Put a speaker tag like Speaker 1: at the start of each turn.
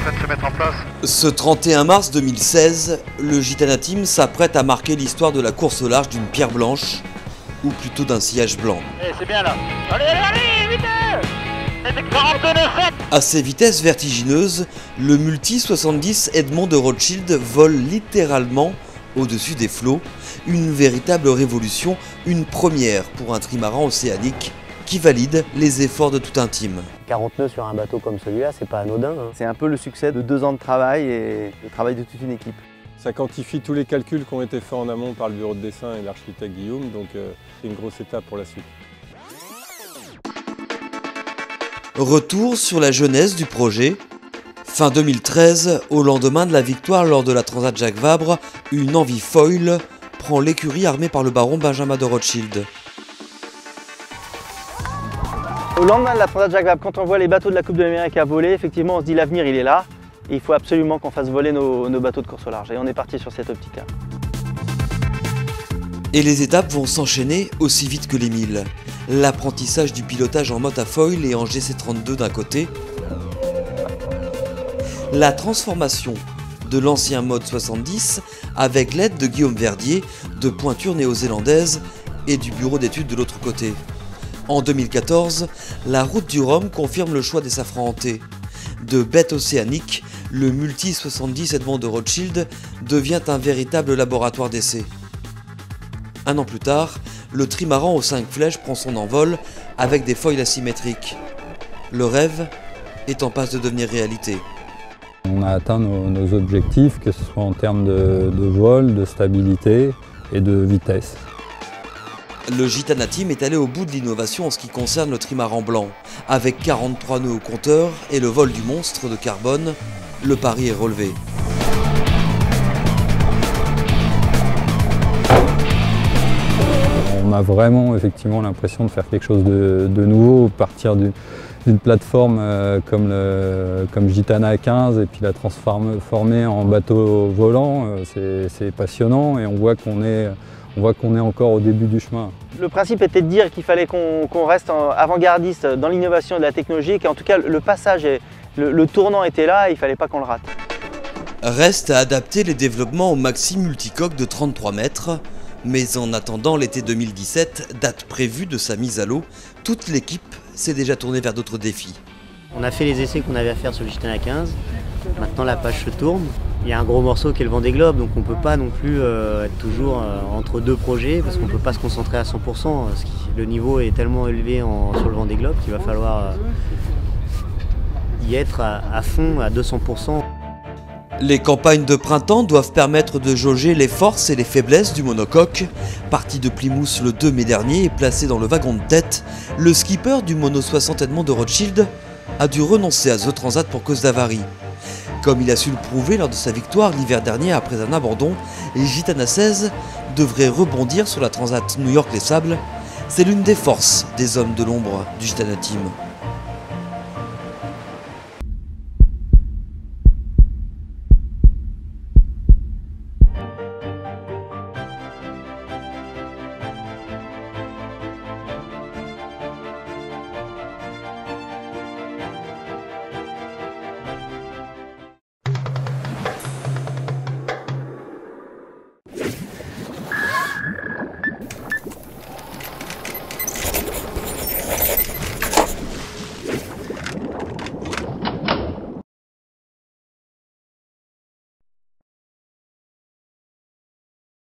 Speaker 1: train de se mettre en place.
Speaker 2: Ce 31 mars 2016, le Gitana Team s'apprête à marquer l'histoire de la course au large d'une pierre blanche, ou plutôt d'un sillage blanc.
Speaker 1: C'est bien là. Allez, vite. C'est 42,7.
Speaker 2: À ces vitesses vertigineuses, le Multi 70 Edmond de Rothschild vole littéralement au-dessus des flots, une véritable révolution, une première pour un trimaran océanique qui valide les efforts de tout un team.
Speaker 3: 40 nœuds sur un bateau comme celui-là, c'est pas anodin. C'est un peu le succès de 2 ans de travail et le travail de toute une équipe.
Speaker 4: Ça quantifie tous les calculs qui ont été faits en amont par le bureau de dessin et l'architecte Guillaume, donc c'est une grosse étape pour la suite.
Speaker 2: Retour sur la genèse du projet. Fin 2013, au lendemain de la victoire lors de la Transat Jacques Vabre, une envie folle prend l'écurie armée par le baron Benjamin de Rothschild.
Speaker 3: Au lendemain de la Transat Jacques Vabre, quand on voit les bateaux de la Coupe de l'Amérique à voler, effectivement on se dit l'avenir il est là. Et il faut absolument qu'on fasse voler nos bateaux de course au large. Et on est parti sur cette optique-là.
Speaker 2: Et les étapes vont s'enchaîner aussi vite que les milles. L'apprentissage du pilotage en mode à foil et en GC32 d'un côté. La transformation de l'ancien mode 70 avec l'aide de Guillaume Verdier, de Pointure néo-zélandaise et du bureau d'études de l'autre côté. En 2014, la route du Rhum confirme le choix des safrans hantés. De bête océanique, le Multi 70 Edmond de Rothschild devient un véritable laboratoire d'essai. Un an plus tard, le trimaran aux 5 flèches prend son envol avec des foils asymétriques. Le rêve est en passe de devenir réalité.
Speaker 5: On a atteint nos objectifs, que ce soit en termes de vol, de stabilité et de vitesse.
Speaker 2: Le Gitana Team est allé au bout de l'innovation en ce qui concerne le trimaran blanc. Avec 43 nœuds au compteur et le vol du monstre de carbone, le pari est relevé.
Speaker 5: On a vraiment effectivement l'impression de faire quelque chose de nouveau, partir d'une plateforme comme Gitana 15 et puis la transformer en bateau volant, c'est passionnant et on voit qu'on est encore au début du chemin.
Speaker 3: Le principe était de dire qu'il fallait qu'on reste avant-gardiste dans l'innovation et de la technologie, qu'en tout cas le passage, le tournant était là et il ne fallait pas qu'on le rate.
Speaker 2: Reste à adapter les développements au maxi multicoque de 33 mètres, mais en attendant l'été 2017, date prévue de sa mise à l'eau, toute l'équipe s'est déjà tournée vers d'autres défis.
Speaker 6: On a fait les essais qu'on avait à faire sur le Gitana 15, maintenant la page se tourne. Il y a un gros morceau qui est le Vendée Globe, donc on ne peut pas non plus être toujours entre deux projets parce qu'on ne peut pas se concentrer à 100%. Le niveau est tellement élevé sur le Vendée Globe qu'il va falloir y être à fond, à 200%.
Speaker 2: Les campagnes de printemps doivent permettre de jauger les forces et les faiblesses du monocoque. Parti de Plymouth le 2 mai dernier et placé dans le wagon de tête, le skipper du Mono 60 Edmond de Rothschild a dû renoncer à The Transat pour cause d'avarie. Comme il a su le prouver lors de sa victoire l'hiver dernier après un abandon, les Gitana 16 devraient rebondir sur la Transat New York-Les Sables. C'est l'une des forces des hommes de l'ombre du Gitana Team.